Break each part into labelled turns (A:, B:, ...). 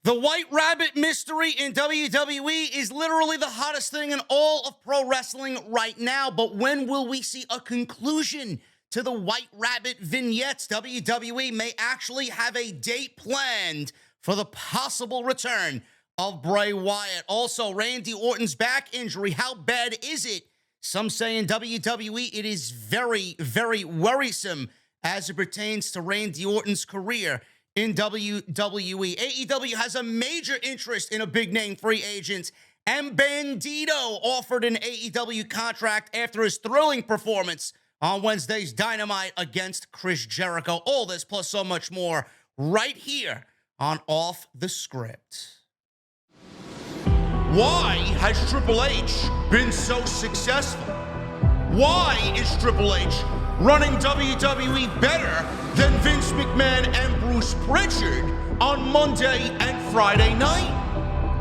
A: The White Rabbit mystery in WWE is literally the hottest thing in all of pro wrestling right now. But when will we see a conclusion to the White Rabbit vignettes? WWE may actually have a date planned for the possible return of Bray Wyatt. Also, Randy Orton's back injury. How bad is it? Some say in WWE it is very, very worrisome as it pertains to Randy Orton's career in WWE. AEW has a major interest in a big-name free agent, and Bandito offered an AEW contract after his thrilling performance on Wednesday's Dynamite against Chris Jericho. All this plus so much more right here on Off the Script. Why has Triple H been so successful? Why is Triple H running WWE better than Vince McMahon and Bruce Pritchard on Monday and Friday night?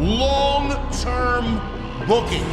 A: Long-term booking.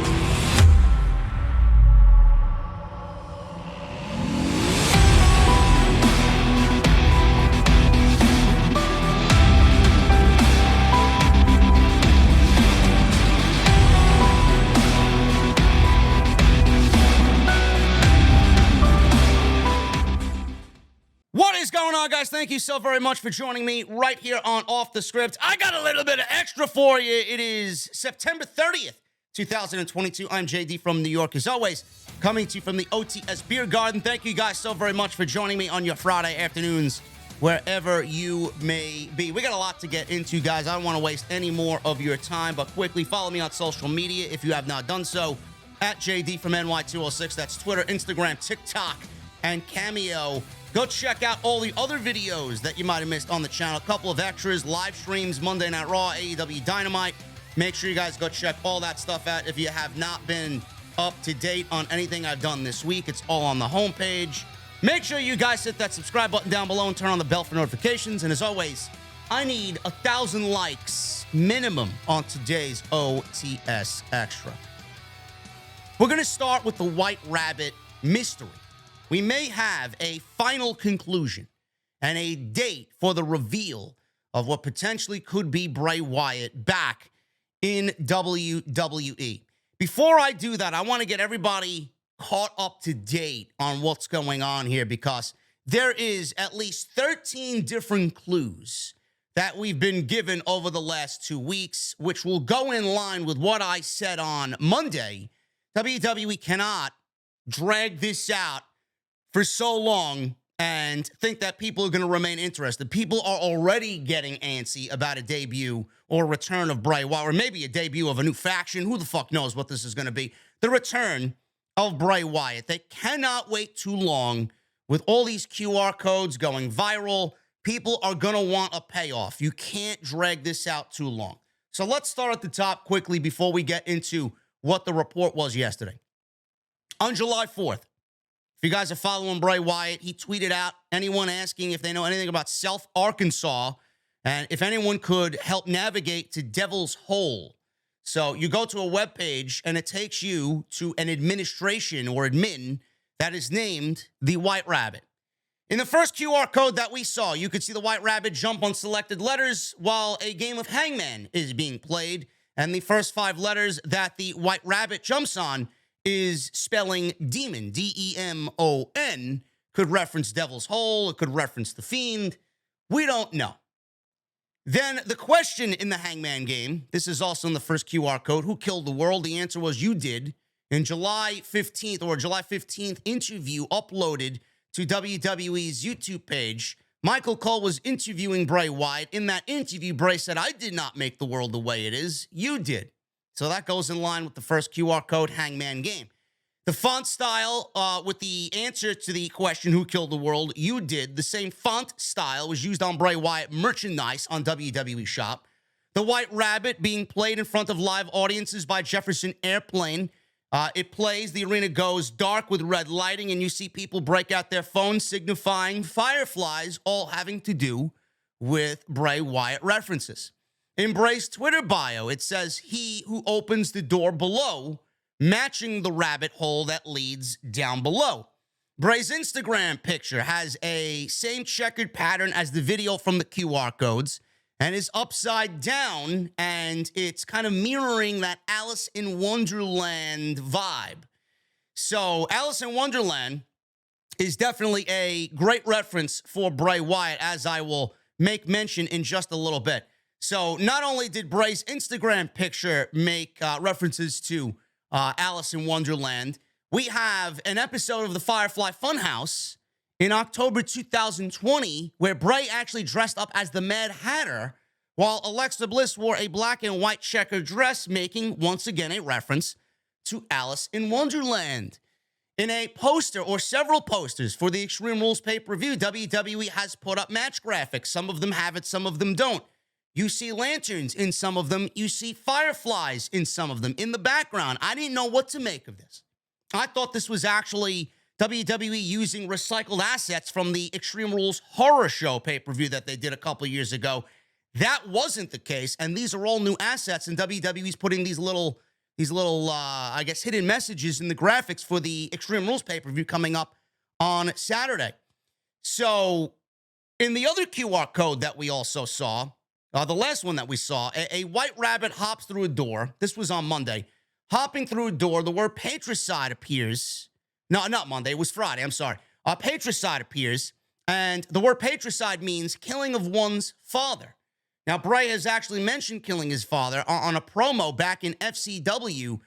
A: What is going on, guys? Thank you so very much for joining me right here on Off the Script. I got a little bit of extra for you. It is September 30th, 2022. I'm JD from New York, as always, coming to you from the OTS Beer Garden. Thank you guys so very much for joining me on your Friday afternoons, wherever you may be. We got a lot to get into, guys. I don't want to waste any more of your time, but quickly follow me on social media if you have not done so, at JD from NY206. That's Twitter, Instagram, TikTok, and Cameo. Go check out all the other videos that you might have missed on the channel. A couple of extras, live streams, Monday Night Raw, AEW Dynamite. Make sure you guys go check all that stuff out. If you have not been up to date on anything I've done this week, it's all on the homepage. Make sure you guys hit that subscribe button down below and turn on the bell for notifications. And as always, I need 1,000 likes minimum on today's OTS Extra. We're going to start with the White Rabbit mystery. We may have a final conclusion and a date for the reveal of what potentially could be Bray Wyatt back in WWE. Before I do that, I want to get everybody caught up to date on what's going on here, because there is at least 13 different clues that we've been given over the last 2 weeks, which will go in line with what I said on Monday. WWE cannot drag this out for so long and think that people are going to remain interested. People are already getting antsy about a debut or return of Bray Wyatt, or maybe a debut of a new faction. Who the fuck knows what this is going to be? The return of Bray Wyatt. They cannot wait too long. With all these QR codes going viral, people are going to want a payoff. You can't drag this out too long. So let's start at the top quickly before we get into what the report was yesterday. On July 4th, if you guys are following Bray Wyatt, he tweeted out anyone asking if they know anything about South Arkansas and if anyone could help navigate to Devil's Hole. So you go to a webpage and it takes you to an administration or admin that is named the White Rabbit. In the first QR code that we saw, you could see the White Rabbit jump on selected letters while a game of Hangman is being played. And the first 5 letters that the White Rabbit jumps on is spelling demon, D-E-M-O-N, could reference Devil's Hole, it could reference The Fiend. We don't know. Then the question in the Hangman game, this is also in the first QR code, who killed the world? The answer was you did. In July 15th or July 15th interview uploaded to WWE's YouTube page, Michael Cole was interviewing Bray Wyatt. In that interview, Bray said, I did not make the world the way it is. You did. So that goes in line with the first QR code Hangman game. The font style with the answer to the question, who killed the world? You did. The same font style was used on Bray Wyatt merchandise on WWE Shop. The White Rabbit being played in front of live audiences by Jefferson Airplane. It plays, the arena goes dark with red lighting, and you see people break out their phones signifying fireflies, all having to do with Bray Wyatt references. In Bray's Twitter bio, it says, he who opens the door below, matching the rabbit hole that leads down below. Bray's Instagram picture has a same checkered pattern as the video from the QR codes. and is upside down, and it's kind of mirroring that Alice in Wonderland vibe. So Alice in Wonderland is definitely a great reference for Bray Wyatt, as I will make mention in just a little bit. So not only did Bray's Instagram picture make references to Alice in Wonderland, we have an episode of the Firefly Funhouse in October 2020 where Bray actually dressed up as the Mad Hatter while Alexa Bliss wore a black and white checkered dress, making, once again, a reference to Alice in Wonderland. In a poster or several posters for the Extreme Rules pay-per-view, WWE has put up match graphics. Some of them have it, some of them don't. You see lanterns in some of them. You see fireflies in some of them in the background. I didn't know what to make of this. I thought this was actually WWE using recycled assets from the Extreme Rules horror show pay-per-view that they did a couple years ago. That wasn't the case, and these are all new assets, and WWE's putting these little, I guess, hidden messages in the graphics for the Extreme Rules pay-per-view coming up on Saturday. So, in the other QR code that we also saw, the last one that we saw, a white rabbit hops through a door. This was on Monday. Hopping through a door, the word patricide appears. No, not Monday. It was Friday. I'm sorry. Patricide appears, and the word patricide means killing of one's father. Now, Bray has actually mentioned killing his father on a promo back in FCW.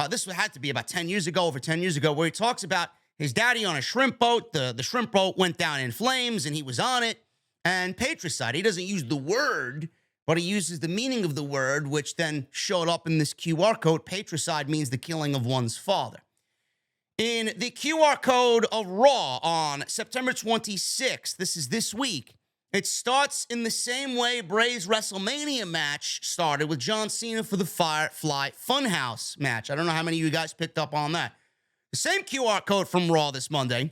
A: This had to be about 10 years ago, over 10 years ago, where he talks about his daddy on a shrimp boat. The shrimp boat went down in flames, and he was on it. And patricide, he doesn't use the word, but he uses the meaning of the word, which then showed up in this QR code. Patricide means the killing of one's father. In the QR code of Raw on September 26th, this is this week, it starts in the same way Bray's WrestleMania match started with John Cena for the Firefly Funhouse match. I don't know how many of you guys picked up on that. The same QR code from Raw this Monday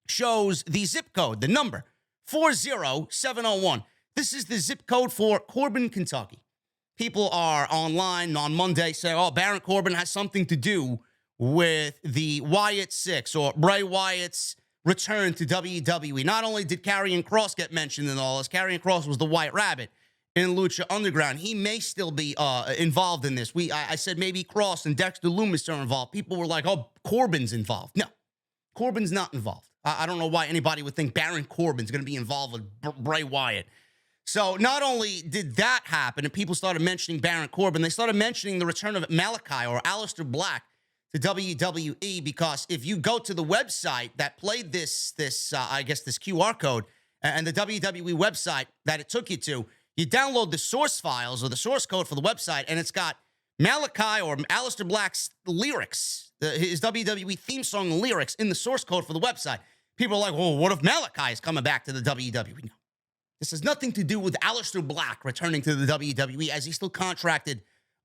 A: shows the zip code, the number, 40701. This is the zip code for Corbin, Kentucky. People are online on Monday saying, oh, Baron Corbin has something to do with the Wyatt Six or Bray Wyatt's return to WWE. Not only did Karrion Kross get mentioned in all this, Karrion Kross was the White Rabbit in Lucha Underground. He may still be involved in this. I said maybe Kross and Dexter Lumis are involved. People were like, oh, Corbin's involved. No, Corbin's not involved. I don't know why anybody would think Baron Corbin's going to be involved with Bray Wyatt. So not only did that happen and people started mentioning Baron Corbin, they started mentioning the return of Malachi or Aleister Black to WWE, because if you go to the website that played this QR code and the WWE website that it took you to, you download the source files or the source code for the website, and it's got Malachi or Aleister Black's lyrics, his WWE theme song lyrics in the source code for the website. People are like, well, what if Malachi is coming back to the WWE? No. This has nothing to do with Aleister Black returning to the WWE, as he's still contracted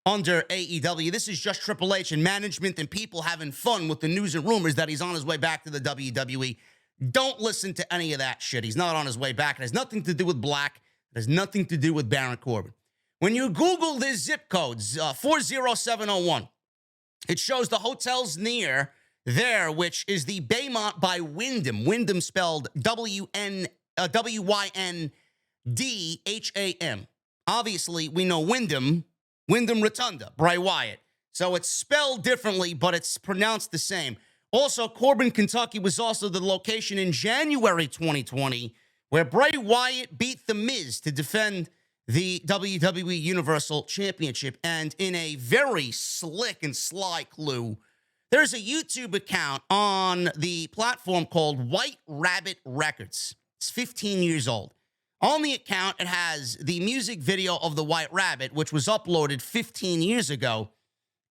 A: under AEW. This is just Triple H and management and people having fun with the news and rumors that he's on his way back to the WWE. Don't listen to any of that shit. He's not on his way back. It has nothing to do with Black. It has nothing to do with Baron Corbin. When you Google this zip code, 40701, it shows the hotels near there, which is the Baymont by Wyndham. Wyndham spelled Wyndham. Obviously, we know Wyndham Rotunda, Bray Wyatt. So it's spelled differently, but it's pronounced the same. Also, Corbin, Kentucky was also the location in January 2020 where Bray Wyatt beat The Miz to defend the WWE Universal Championship. And in a very slick and sly clue, there's a YouTube account on the platform called White Rabbit Records. It's 15 years old. On the account, it has the music video of the White Rabbit, which was uploaded 15 years ago.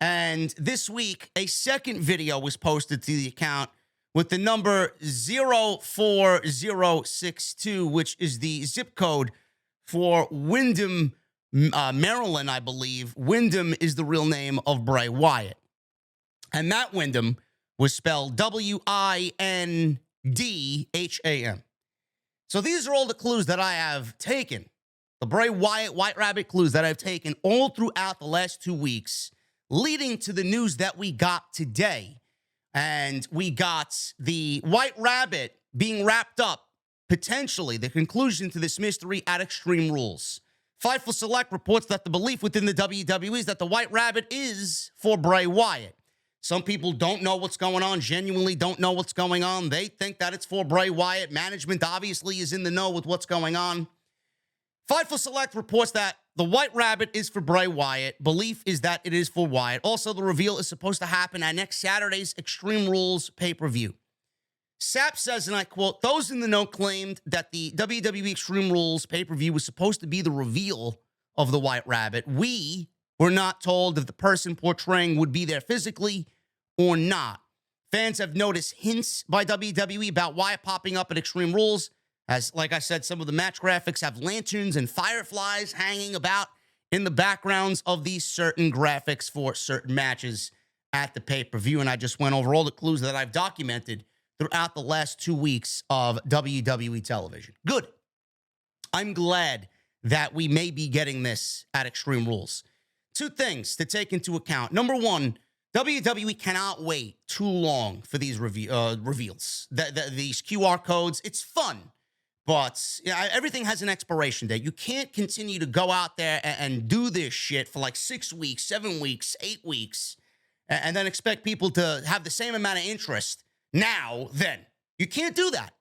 A: And this week, a second video was posted to the account with the number 04062, which is the zip code for Wyndham, Maryland, I believe. Wyndham is the real name of Bray Wyatt. And that Wyndham was spelled Windham. So these are all the clues that I have taken, the Bray Wyatt White Rabbit clues that I've taken all throughout the last 2 weeks, leading to the news that we got today. And we got the White Rabbit being wrapped up, potentially, the conclusion to this mystery at Extreme Rules. Fightful Select reports that the belief within the WWE is that the White Rabbit is for Bray Wyatt. Some people don't know what's going on, genuinely don't know what's going on. They think that it's for Bray Wyatt. Management obviously is in the know with what's going on. Fightful Select reports that the White Rabbit is for Bray Wyatt. Belief is that it is for Wyatt. Also, the reveal is supposed to happen at next Saturday's Extreme Rules pay-per-view. Sapp says, and I quote, those in the know claimed that the WWE Extreme Rules pay-per-view was supposed to be the reveal of the White Rabbit. We were not told if the person portraying would be there physically or not. Fans have noticed hints by WWE about Wyatt popping up at Extreme Rules. As, like I said, some of the match graphics have lanterns and fireflies hanging about in the backgrounds of these certain graphics for certain matches at the pay-per-view. And I just went over all the clues that I've documented throughout the last 2 weeks of WWE television. Good. I'm glad that we may be getting this at Extreme Rules. Two things to take into account. Number one, WWE cannot wait too long for these reveals. These QR codes, it's fun. But everything has an expiration date. You can't continue to go out there and do this shit for like 6 weeks, 7 weeks, 8 weeks, and then expect people to have the same amount of interest now, then. You can't do that.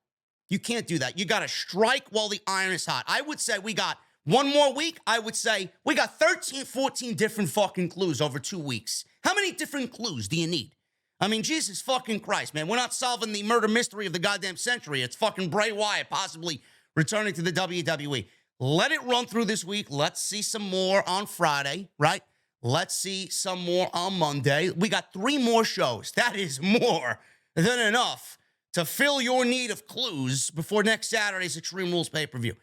A: You can't do that. You got to strike while the iron is hot. I would say we got one more week. I would say we got 13, 14 different fucking clues over 2 weeks. How many different clues do you need? I mean, Jesus fucking Christ, man. We're not solving the murder mystery of the goddamn century. It's fucking Bray Wyatt possibly returning to the WWE. Let it run through this week. Let's see some more on Friday, right? Let's see some more on Monday. We got 3 more shows. That is more than enough to fill your need of clues before next Saturday's Extreme Rules pay-per-view.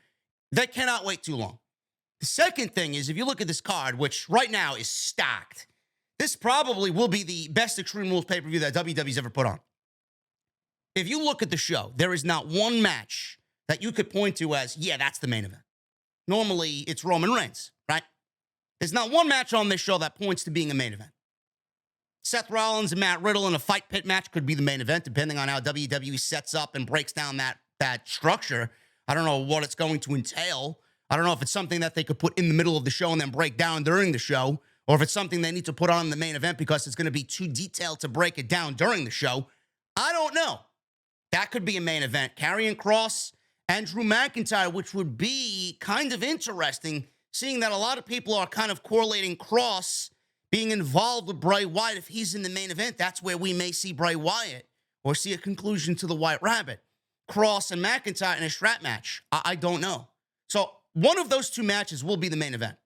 A: They cannot wait too long. The second thing is, if you look at this card, which right now is stacked, this probably will be the best Extreme Rules pay-per-view that WWE's ever put on. If you look at the show, there is not one match that you could point to as, yeah, that's the main event. Normally, it's Roman Reigns, right? There's not one match on this show that points to being a main event. Seth Rollins and Matt Riddle in a fight pit match could be the main event, depending on how WWE sets up and breaks down that structure. I don't know what it's going to entail. I don't know if it's something that they could put in the middle of the show and then break down during the show, or if it's something they need to put on in the main event because it's going to be too detailed to break it down during the show. I don't know. That could be a main event. Karrion Kross and Drew McIntyre, which would be kind of interesting, seeing that a lot of people are kind of correlating Kross being involved with Bray Wyatt. If he's in the main event, that's where we may see Bray Wyatt or see a conclusion to the White Rabbit. Kross and McIntyre in a strap match. I don't know. So one of those 2 matches will be the main event.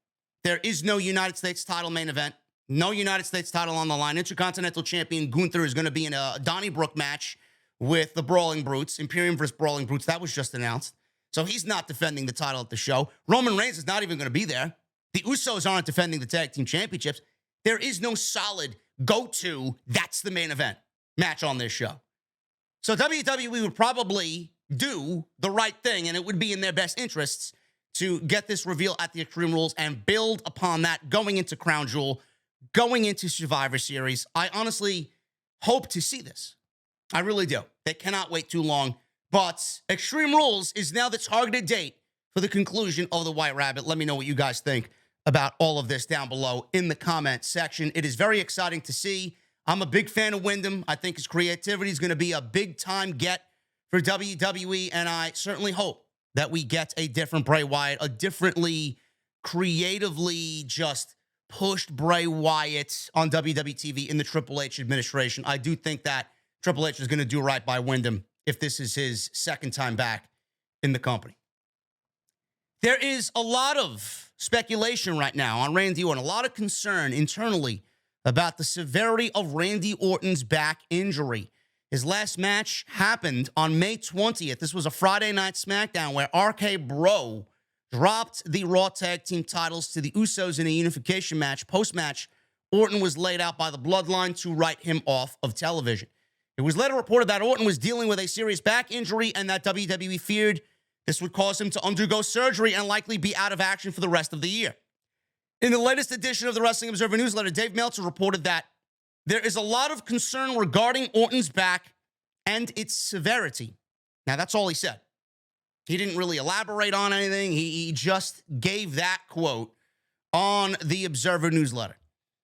A: There is no United States title main event. No United States title on the line. Intercontinental Champion Gunther is going to be in a Donnybrook match with the Brawling Brutes. Imperium versus Brawling Brutes. That was just announced. So he's not defending the title at the show. Roman Reigns is not even going to be there. The Usos aren't defending the tag team championships. There is no solid go-to, that's the main event match on this show. So WWE would probably do the right thing, and it would be in their best interests to get this reveal at the Extreme Rules and build upon that going into Crown Jewel, going into Survivor Series. I honestly hope to see this. I really do. They cannot wait too long. But Extreme Rules is now the targeted date for the conclusion of the White Rabbit. Let me know what you guys think about all of this down below in the comment section. It is very exciting to see. I'm a big fan of Wyndham. I think his creativity is going to be a big-time get for WWE, and I certainly hope that we get a different Bray Wyatt, a differently, creatively just pushed Bray Wyatt on WWE TV in the Triple H administration. I do think that Triple H is going to do right by Wyndham if this is his second time back in the company. There is a lot of speculation right now on Randy Orton, a lot of concern internally about the severity of Randy Orton's back injury. His last match happened on May 20th. This was a Friday night SmackDown where RK Bro dropped the Raw Tag Team titles to the Usos in a unification match. Post-match, Orton was laid out by the Bloodline to write him off of television. It was later reported that Orton was dealing with a serious back injury and that WWE feared this would cause him to undergo surgery and likely be out of action for the rest of the year. In the latest edition of the Wrestling Observer newsletter, Dave Meltzer reported that there is a lot of concern regarding Orton's back and its severity. Now, that's all he said. He didn't really elaborate on anything. He just gave that quote on the Observer newsletter.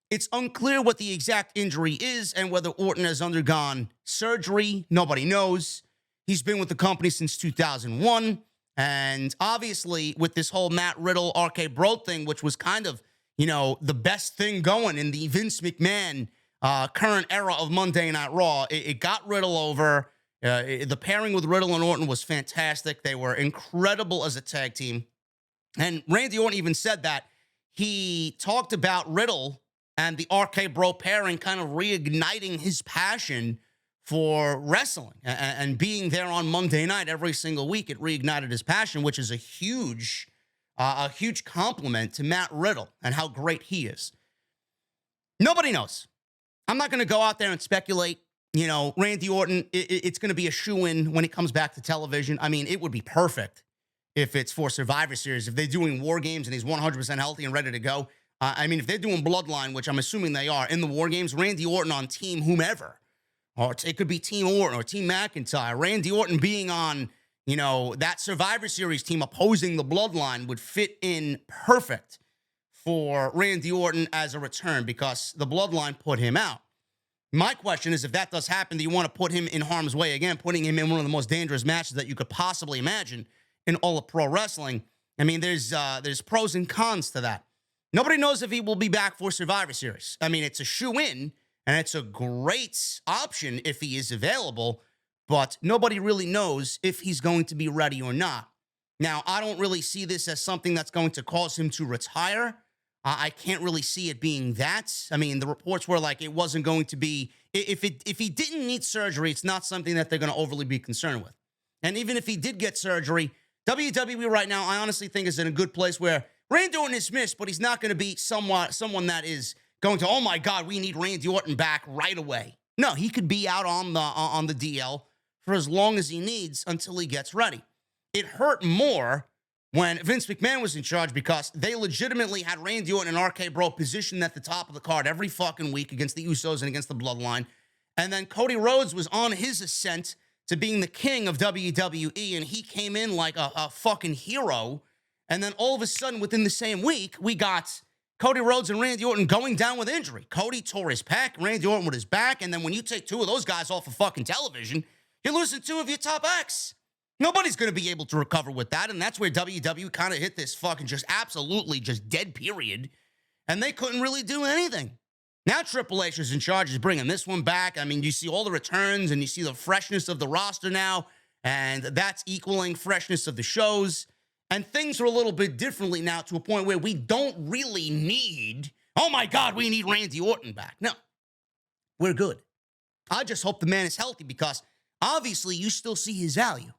A: It's unclear what the exact injury is and whether Orton has undergone surgery. Nobody knows. He's been with the company since 2001. And obviously, with this whole Matt Riddle, RK Bro thing, which was kind of, the best thing going in the Vince McMahon current era of Monday Night Raw, it got Riddle over. The pairing with Riddle and Orton was fantastic. They were incredible as a tag team. And Randy Orton even said that he talked about Riddle and the RK Bro pairing kind of reigniting his passion for wrestling and being there on Monday night every single week. It reignited his passion, which is a huge compliment to Matt Riddle and how great he is. Nobody knows. I'm not going to go out there and speculate. Randy Orton, it's going to be a shoo-in when he comes back to television. I mean, it would be perfect if it's for Survivor Series. If they're doing War Games and he's 100% healthy and ready to go. If they're doing Bloodline, which I'm assuming they are, in the War Games, Randy Orton on Team whomever. Or it could be Team Orton or Team McIntyre. Randy Orton being on, that Survivor Series team opposing the Bloodline would fit in perfect for Randy Orton as a return because the Bloodline put him out. My question is, if that does happen, do you want to put him in harm's way again, putting him in one of the most dangerous matches that you could possibly imagine in all of pro wrestling? There's pros and cons to that. Nobody knows if he will be back for Survivor Series. It's a shoo-in, and it's a great option if he is available, but nobody really knows if he's going to be ready or not. Now, I don't really see this as something that's going to cause him to retire. I can't really see it being that. The reports were like it wasn't going to be, if he didn't need surgery, it's not something that they're going to overly be concerned with. And even if he did get surgery, WWE right now, I honestly think is in a good place where Randy Orton is missed, but he's not going to be someone that is going to, oh my God, we need Randy Orton back right away. No, he could be out on the DL for as long as he needs until he gets ready. It hurt more when Vince McMahon was in charge because they legitimately had Randy Orton and RK Bro positioned at the top of the card every fucking week against the Usos and against the Bloodline. And then Cody Rhodes was on his ascent to being the king of WWE, and he came in like a fucking hero. And then all of a sudden, within the same week, we got Cody Rhodes and Randy Orton going down with injury. Cody tore his pec, Randy Orton with his back, and then when you take two of those guys off of fucking television, you're losing two of your top acts. Nobody's going to be able to recover with that, and that's where WWE kind of hit this fucking just absolutely just dead period, and they couldn't really do anything. Now Triple H is in charge, is bringing this one back. You see all the returns, and you see the freshness of the roster now, and that's equaling freshness of the shows, and things are a little bit differently now to a point where we don't really need, oh my God, we need Randy Orton back. No, we're good. I just hope the man is healthy because obviously you still see his value.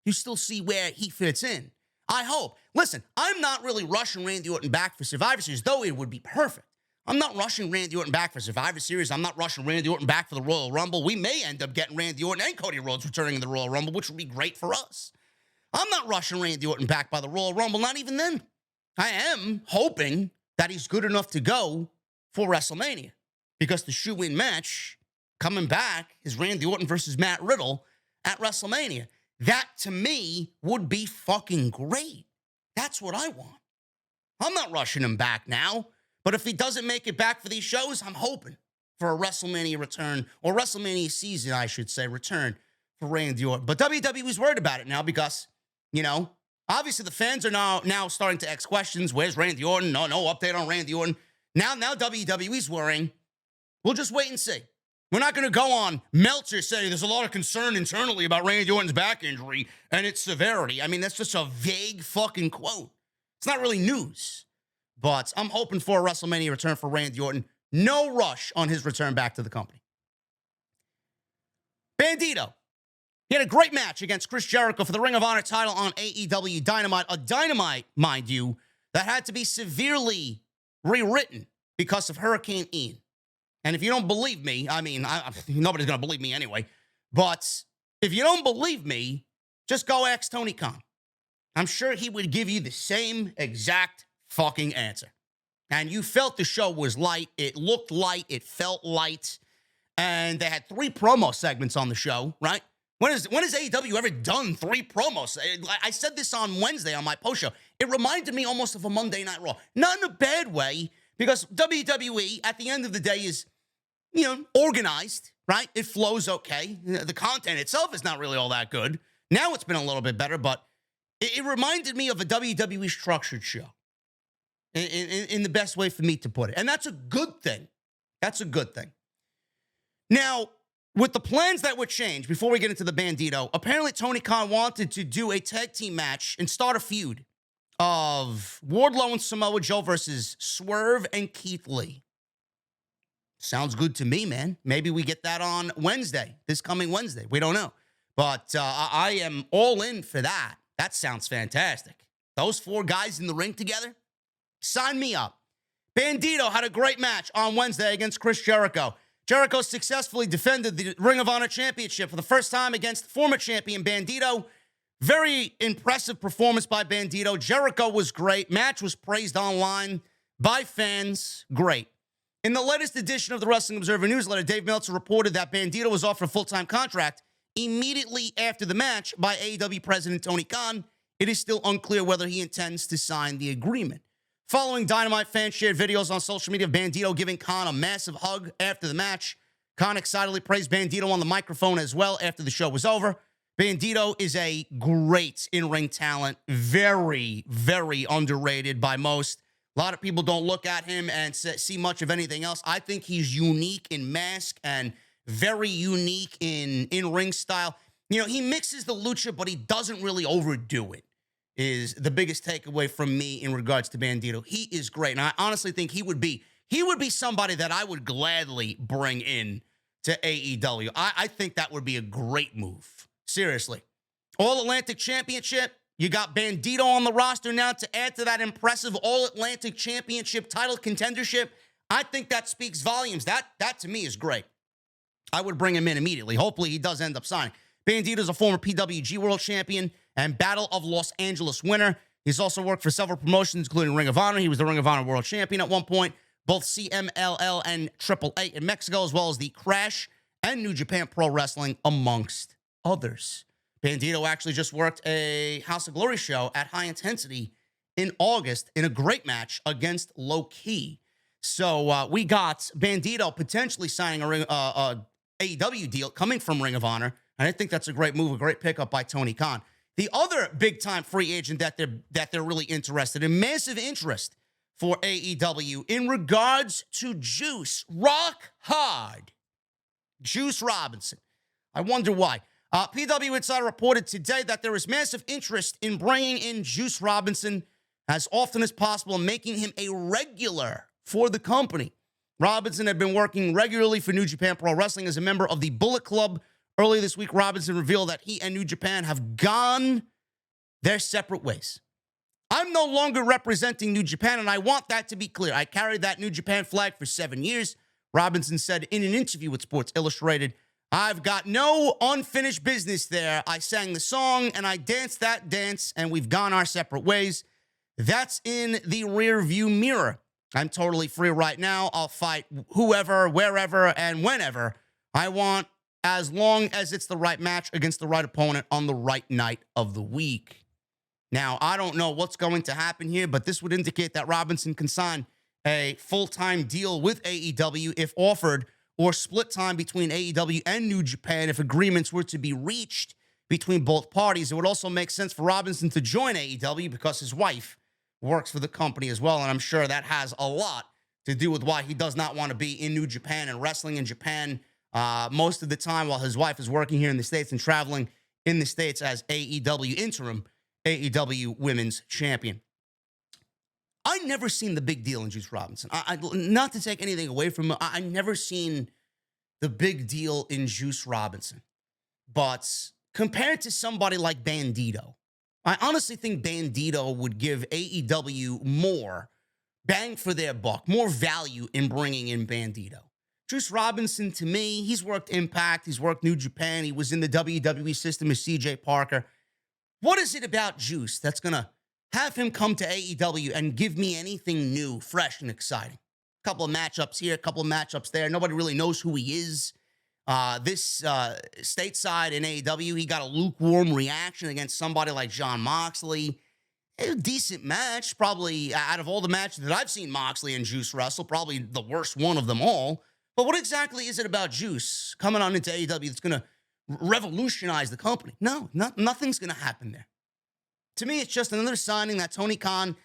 A: You still see where he fits in. I hope. Listen, I'm not really rushing Randy Orton back for Survivor Series, though it would be perfect. I'm not rushing Randy Orton back for Survivor Series. I'm not rushing Randy Orton back for the Royal Rumble. We may end up getting Randy Orton and Cody Rhodes returning in the Royal Rumble, which would be great for us. I'm not rushing Randy Orton back by the Royal Rumble, not even then. I am hoping that he's good enough to go for WrestleMania because the shoe-in match coming back is Randy Orton versus Matt Riddle at WrestleMania. That, to me, would be fucking great. That's what I want. I'm not rushing him back now, but if he doesn't make it back for these shows, I'm hoping for a WrestleMania return, or WrestleMania season, I should say, return for Randy Orton. But WWE's worried about it now because, obviously the fans are now starting to ask questions. Where's Randy Orton? No update on Randy Orton. Now WWE's worrying. We'll just wait and see. We're not going to go on Meltzer saying there's a lot of concern internally about Randy Orton's back injury and its severity. That's just a vague fucking quote. It's not really news. But I'm hoping for a WrestleMania return for Randy Orton. No rush on his return back to the company. Bandito. He had a great match against Chris Jericho for the Ring of Honor title on AEW Dynamite. A Dynamite, mind you, that had to be severely rewritten because of Hurricane Ian. And if you don't believe me, nobody's going to believe me anyway. But if you don't believe me, just go ask Tony Khan. I'm sure he would give you the same exact fucking answer. And you felt the show was light. It looked light. It felt light. And they had 3 promo segments on the show, right? When has AEW ever done 3 promos? I said this on Wednesday on my post show. It reminded me almost of a Monday Night Raw. Not in a bad way, because WWE, at the end of the day, is, organized, right? It flows okay. The content itself is not really all that good. Now it's been a little bit better, but it reminded me of a WWE structured show in the best way for me to put it. And that's a good thing. That's a good thing. Now, with the plans that would change, before we get into the Bandito, apparently Tony Khan wanted to do a tag team match and start a feud of Wardlow and Samoa Joe versus Swerve and Keith Lee. Sounds good to me, man. Maybe we get that on Wednesday, this coming Wednesday. We don't know. But I am all in for that. That sounds fantastic. Those 4 guys in the ring together, sign me up. Bandito had a great match on Wednesday against Chris Jericho. Jericho successfully defended the Ring of Honor Championship for the first time against former champion Bandito. Very impressive performance by Bandito. Jericho was great. Match was praised online by fans. Great. In the latest edition of the Wrestling Observer newsletter, Dave Meltzer reported that Bandito was offered a full-time contract immediately after the match by AEW President Tony Khan. It is still unclear whether he intends to sign the agreement. Following Dynamite, fans shared videos on social media of Bandito giving Khan a massive hug after the match. Khan excitedly praised Bandito on the microphone as well after the show was over. Bandito is a great in-ring talent, very, very underrated by most. A lot of people don't look at him and see much of anything else. I think he's unique in mask and very unique in in-ring style. He mixes the lucha, but he doesn't really overdo it, is the biggest takeaway from me in regards to Bandito. He is great, and I honestly think he would be somebody that I would gladly bring in to AEW. I think that would be a great move. Seriously. All-Atlantic Championship. You got Bandito on the roster now to add to that impressive All-Atlantic Championship title contendership. I think that speaks volumes. That to me is great. I would bring him in immediately. Hopefully he does end up signing. Bandito's a former PWG World Champion and Battle of Los Angeles winner. He's also worked for several promotions, including Ring of Honor. He was the Ring of Honor World Champion at one point, both CMLL and AAA in Mexico, as well as the Crash and New Japan Pro Wrestling, amongst others. Bandito actually just worked a House of Glory show at High Intensity in August in a great match against Low Key. So we got Bandito potentially signing a AEW deal coming from Ring of Honor, and I think that's a great move, a great pickup by Tony Khan. The other big-time free agent that they're really interested in, massive interest for AEW in regards to Juice, rock hard, Juice Robinson. I wonder why. PW Insider reported today that there is massive interest in bringing in Juice Robinson as often as possible and making him a regular for the company. Robinson had been working regularly for New Japan Pro Wrestling as a member of the Bullet Club. Earlier this week, Robinson revealed that he and New Japan have gone their separate ways. I'm no longer representing New Japan, and I want that to be clear. I carried that New Japan flag for 7 years, Robinson said in an interview with Sports Illustrated. I've got no unfinished business there. I sang the song, and I danced that dance, and we've gone our separate ways. That's in the rearview mirror. I'm totally free right now. I'll fight whoever, wherever, and whenever I want, as long as it's the right match against the right opponent on the right night of the week. Now, I don't know what's going to happen here, but this would indicate that Robinson can sign a full-time deal with AEW if offered, or split time between AEW and New Japan if agreements were to be reached between both parties. It would also make sense for Robinson to join AEW because his wife works for the company as well, and I'm sure that has a lot to do with why he does not want to be in New Japan and wrestling in Japan most of the time while his wife is working here in the States and traveling in the States as AEW interim AEW Women's Champion. I never seen the big deal in Juice Robinson. Not to take anything away from him, I never seen the big deal in Juice Robinson. But compared to somebody like Bandito, I honestly think Bandito would give AEW more bang for their buck, more value in bringing in Bandito. Juice Robinson, to me, he's worked Impact, he's worked New Japan, he was in the WWE system as CJ Parker. What is it about Juice that's going to have him come to AEW and give me anything new, fresh, and exciting? A couple of matchups here, a couple of matchups there. Nobody really knows who he is. This stateside in AEW, he got a lukewarm reaction against somebody like Jon Moxley. A decent match, probably out of all the matches that I've seen Moxley and Juice wrestle, probably the worst one of them all. But what exactly is it about Juice coming on into AEW that's going to revolutionize the company? No, nothing's going to happen there. To me, it's just another signing that Tony Khan,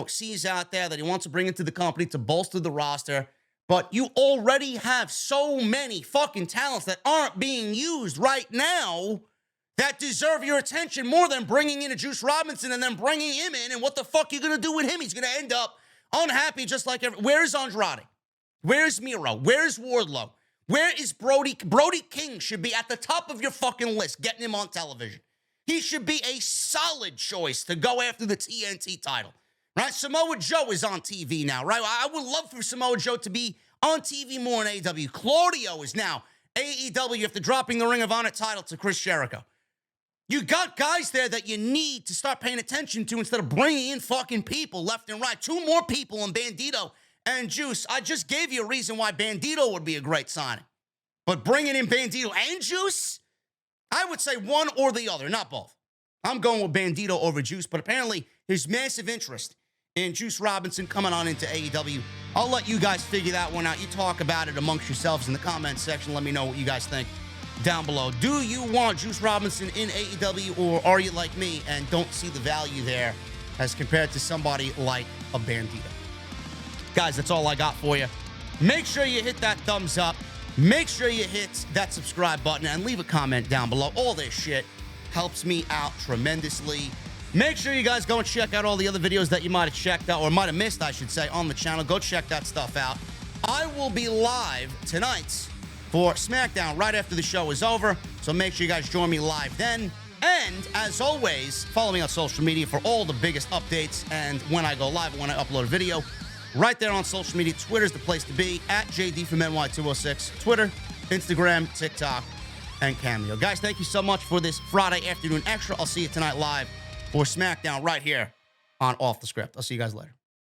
A: sees out there that he wants to bring into the company to bolster the roster. But you already have so many fucking talents that aren't being used right now that deserve your attention more than bringing in a Juice Robinson and then bringing him in. And what the fuck you going to do with him? He's going to end up unhappy just like where's Andrade? Where's Miro? Where's Wardlow? Where is Brody? Brody King should be at the top of your fucking list, getting him on television. He should be a solid choice to go after the TNT title, right? Samoa Joe is on TV now, right? I would love for Samoa Joe to be on TV more in AEW. Claudio is now AEW after dropping the Ring of Honor title to Chris Jericho. You got guys there that you need to start paying attention to instead of bringing in fucking people left and right. 2 more people in Bandito and Juice. I just gave you a reason why Bandito would be a great signing. But bringing in Bandito and Juice, I would say one or the other, not both. I'm going with Bandito over Juice, but apparently there's massive interest in Juice Robinson coming on into AEW. I'll let you guys figure that one out. You talk about it amongst yourselves in the comments section. Let me know what you guys think down below. Do you want Juice Robinson in AEW, or are you like me and don't see the value there as compared to somebody like a Bandito? Guys, that's all I got for you. Make sure you hit that thumbs up. Make sure you hit that subscribe button and leave a comment down below. All this shit helps me out tremendously. Make sure you guys go and check out all the other videos that you might have checked out, or might have missed, I should say, on the channel. Go check that stuff out. I will be live tonight for SmackDown right after the show is over, so make sure you guys join me live then. And as always, follow me on social media for all the biggest updates and when I go live and when I upload a video. Right there on social media. Twitter's the place to be, at JD from NY206. Twitter, Instagram, TikTok, and Cameo. Guys, thank you so much for this Friday afternoon extra. I'll see you tonight live for SmackDown right here on Off the Script. I'll see you guys later.